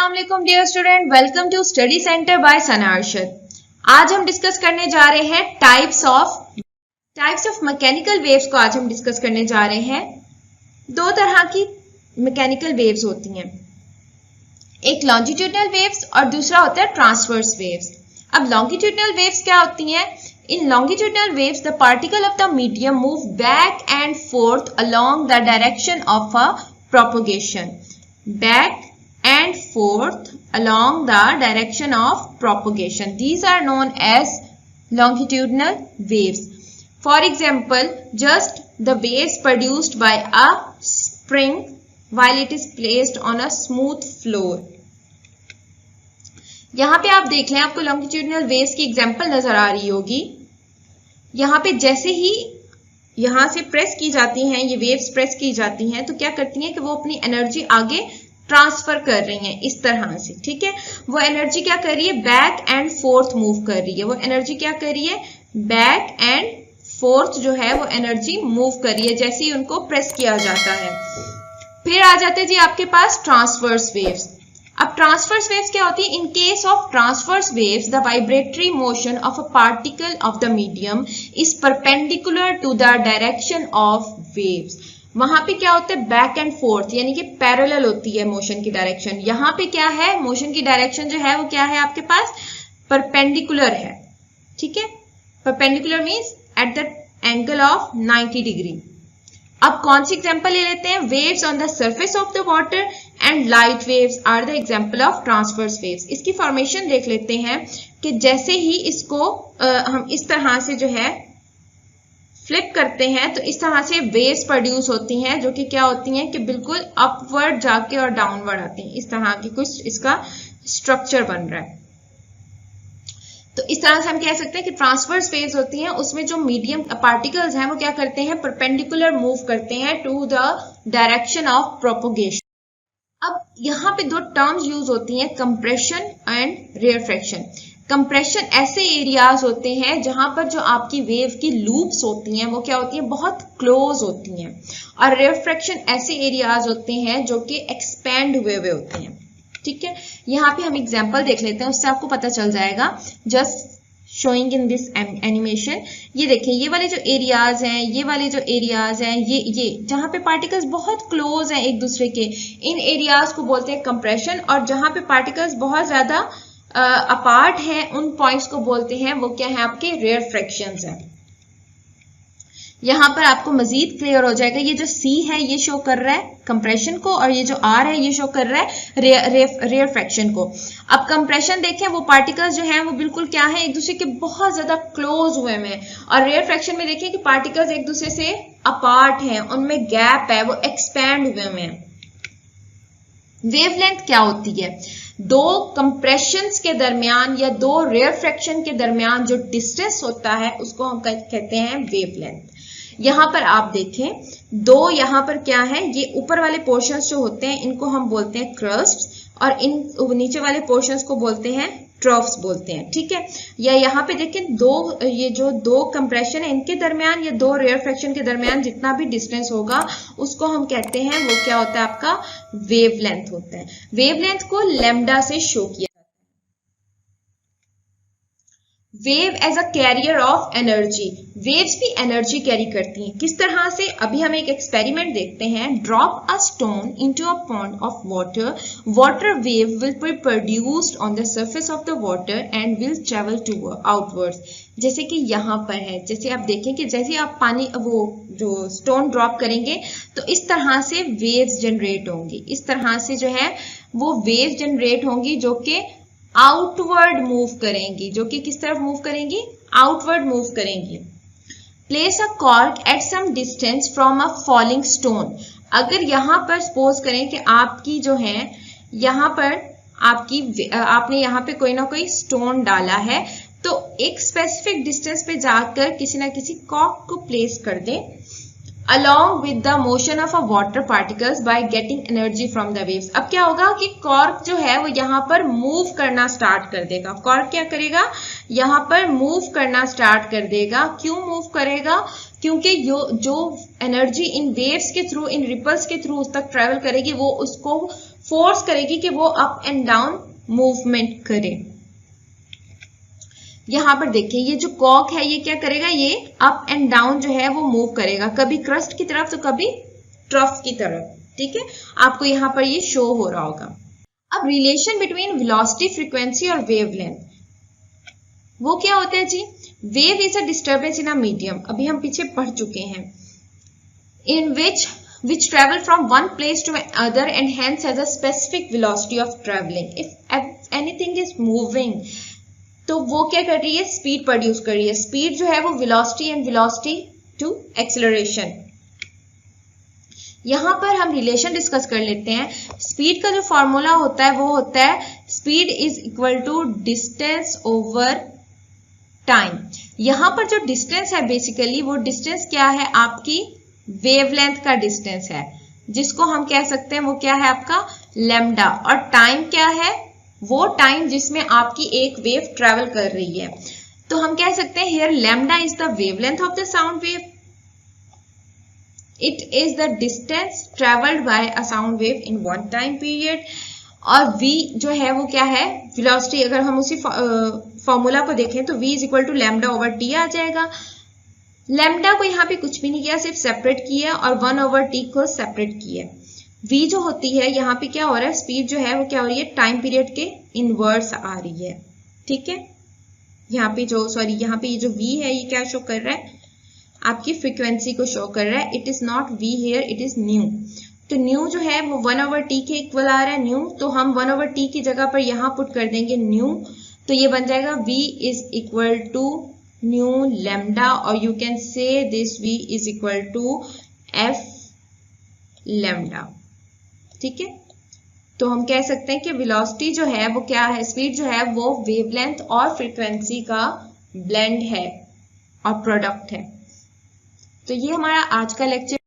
अस्सलाम वालेकुम dear student, welcome to study centre by Sana Arshad. आज हम डिस्कस करने जा रहे हैं टाइप्स ऑफ मैकेनिकल वेव्स को आज हम डिस्कस करने जा रहे हैं। दो तरह की मैकेनिकल वेव्स होती हैं, एक लॉन्जिट्यूडनल वेव्स और दूसरा होता है ट्रांसवर्स वेव्स। अब लॉन्जिट्यूडनल वेव्स क्या होती हैं? In longitudinal waves, the particle of the medium move back and forth along the direction of a propagation. Back and forth along the direction of propagation. These are known as longitudinal waves. For example, just the waves produced by a spring while it is placed on a smooth floor. यहाँ पे आप देख लें, आपको longitudinal waves की example नजर आ रही होगी। यहाँ पे जैसे ही यहाँ से प्रेस की जाती हैं, ये वेव्स प्रेस की जाती हैं, तो क्या करती हैं कि वो अपनी एनर्जी आगे ट्रांसफर कर रही हैं इस तरह से। ठीक है, वो एनर्जी क्या कर रही है? बैक एंड फोर्थ मूव कर रही है। वो एनर्जी क्या कर रही है? बैक एंड फोर्थ जो है वो एनर्जी मूव कर रही है जैसे ही उनको प्रेस किया जाता है। फिर आ जाते हैं जी आपके पास ट्रांसवर्स वेव्स। अब ट्रांसवर्स वेव्स क्या होती है? In case of transverse waves the vibratory motion of a particle of the medium is perpendicular to the direction of waves. वहां पे क्या होता है? बैक एंड फोर्थ, यानी कि पैरेलल होती है मोशन की डायरेक्शन। यहाँ पे क्या है? मोशन की डायरेक्शन जो है वो क्या है आपके पास? परपेंडिकुलर है। ठीक है, perpendicular means at the angle of 90 degree. अब कौन सी एग्जांपल ले लेते हैं? Waves on the surface of the water and light waves are the example of transverse waves. इसकी फॉर्मेशन देख लेते हैं कि जैसे ही इसको हम इस तरह से जो है फ्लिप करते हैं तो इस तरह से वेव्स प्रोड्यूस होती हैं, जो कि क्या होती हैं कि बिल्कुल अपवर्ड जाके और डाउनवर्ड आती हैं। इस तरह की कुछ इसका स्ट्रक्चर बन रहा है। तो इस तरह से हम कह सकते हैं कि ट्रांसवर्स वेव्स होती हैं, उसमें जो मीडियम पार्टिकल्स हैं वो क्या करते हैं? परपेंडिकुलर मूव करते हैं to the direction of propagation. अब यहाँ पे दो टर्म्स यूज होती हैं, कंप्रेशन एंड रेयरफ्रैक्शन। कंप्रेशन ऐसे एरियाज होते हैं जहां पर जो आपकी वेव की लूप्स होती हैं वो क्या होती हैं? बहुत क्लोज होती हैं। और रेयरफ्रैक्शन ऐसे एरियाज होते हैं जो कि एक्सपैंड हुए होते हैं। ठीक है, यहाँ पे हम एग्जाम्पल देख लेते हैं, उससे आपको पता चल जाएगा। Just showing in this animation, ये देखें, ये वाले जो एरियाज हैं, ये वाले जो एरियाज हैं, ये जहाँ पे पार्टिकल्स बहुत क्लोज हैं एक दूसरे के, इन एरियाज को बोलते हैं कंप्रेशन। और जहाँ पे पार्टिकल्स बहुत ज्यादा अपार्ट हैं, उन पॉइंट्स को बोलते हैं वो क्या है? आपके रेयरफ्रैक्शंस हैं। यहाँ पर आपको मजीद क्लियर हो जाएगा। ये जो C है ये शो कर रहा है कंप्रेशन को, और ये जो R है ये शो कर रहा है रेयरफ्रैक्शन को। अब कंप्रेशन देखें, वो पार्टिकल्स जो हैं वो बिल्कुल क्या है? एक दूसरे के बहुत ज्यादा क्लोज हुए हैं। और रेयरफ्रैक्शन में देखें कि पार्टिकल्स एक दूसरे से अपार्ट हैं, उनमें गैप है, वो एक्सपैंड हुए हैं। वेवलेंथ क्या होती है? दो कंप्रेशंस के दरमियान या दो रेयरफ्रैक्शन के दरमियान जो डिस्टेंस होता है उसको हम कहते हैं वेवलेंथ। यहाँ पर आप देखें, दो यहाँ पर क्या है? ये ऊपर वाले पोर्शंस जो होते हैं इनको हम बोलते हैं क्रस्ट्स, और इन नीचे वाले पोर्शंस को बोलते हैं ट्रफ्स बोलते हैं। ठीक है, या यहाँ पे देखें, ये जो दो कंप्रेशन है इनके दरमियान या दो रेयरफ्रैक्शन के दरमियान जितना भी डिस्टेंस होगा उसको हम कहते हैं, वो क्या होता है? आपका वेवलेंथ होता है। वेवलेंथ को लैम्डा से शो किया। Wave as a carrier of energy. Waves भी एनर्जी कैरी करती हैं। किस तरह से? अभी हम एक एक्सपेरिमेंट देखते हैं। Drop a stone into a pond of water, water wave will be produced on the surface of the water and will travel to outwards. जैसे कि यहाँ पर है, जैसे आप देखें कि जैसे आप पानी वो जो स्टोन ड्रॉप करेंगे तो इस तरह से वेव्स जनरेट होंगी। इस तरह से जो है वो वेव जनरेट होंगी जो कि आउटवर्ड मूव करेंगी, जो कि किस तरफ मूव करेंगी? आउटवर्ड मूव करेंगी। Place a cork at some distance from a falling stone. अगर यहाँ पर सपोज करें कि आपकी जो है यहाँ पर आपने यहाँ पे कोई ना कोई स्टोन डाला है, तो एक स्पेसिफिक डिस्टेंस पे जाकर किसी ना किसी कॉर्क को प्लेस कर दें along with the motion of a water particles by getting energy from the waves। अब क्या होगा कि कॉर्क जो है वो यहाँ पर मूव करना स्टार्ट कर देगा। कॉर्क क्या करेगा? यहाँ पर मूव करना स्टार्ट कर देगा। क्यों मूव करेगा? क्योंकि जो एनर्जी इन वेव्स के थ्रू, इन रिपल्स के थ्रू उस तक ट्रेवल करेगी, वो उसको फोर्स करेगी कि वो अप एंड डाउन मूवमेंट करे। यहां पर देखिए ये जो कॉक है ये क्या करेगा, ये अप एंड डाउन जो है वो मूव करेगा, कभी क्रस्ट की तरफ तो कभी ट्रफ की तरफ। ठीक है, आपको यहां पर ये शो हो रहा होगा। अब रिलेशन बिटवीन वेलोसिटी, फ्रीक्वेंसी और वेवलेंथ, वो क्या होता है जी? Wave is a disturbance in a medium, अभी हम पीछे पढ़ चुके हैं, इन which travel from one place to another and hence has a specific velocity of traveling. If anything is moving, तो वो क्या कर रही है? स्पीड प्रोड्यूस कर रही है। स्पीड जो है वो velocity and velocity to acceleration. यहां पर हम रिलेशन डिस्कस कर लेते हैं। स्पीड का जो फॉर्मूला होता है वो होता है speed is equal to distance over time. यहां पर जो डिस्टेंस है बेसिकली वो डिस्टेंस क्या है? आपकी वेवलेंथ का डिस्टेंस है, जिसको हम कह सकते हैं वो क्या है? आपका लैम्डा। और टाइम क्या है? वो टाइम जिसमें आपकी एक वेव ट्रेवल कर रही है। तो हम कह सकते हैं here lambda is the wavelength of the sound wave, it is the distance travelled by a sound wave in one time period. और v जो है वो क्या है? वेलोसिटी। अगर हम उसी फॉर्मूला को देखें तो v is equal to lambda over T आ जाएगा। लैम्डा को यहाँ पे कुछ भी नहीं किया, सिर्फ सेपरेट किया और 1 ओवर टी को सेपरेट किया। v जो होती है यहाँ पे क्या हो रहा है? स्पीड जो है वो क्या हो रही है? टाइम पीरियड के इनवर्स आ रही है। ठीक है, यहाँ पे यहाँ पे ये जो v है ये क्या शो कर रहा है? आपकी फ्रीक्वेंसी को शो कर रहा है। It is not v here, it is new. तो न्यू जो है वो 1 ओवर टी के इक्वल आ रहा है न्यू, तो हम 1 ओवर टी की जगह पर यहाँ पुट कर देंगे न्यू, तो ये बन जाएगा v is equal to nu lambda, और you can say this v is equal to f lambda. ठीक है, तो हम कह सकते हैं कि वेलोसिटी जो है वो क्या है? स्पीड जो है वो वेवलेंथ और फ्रीक्वेंसी का ब्लेंड है और प्रोडक्ट है। तो ये हमारा आज का लेक्चर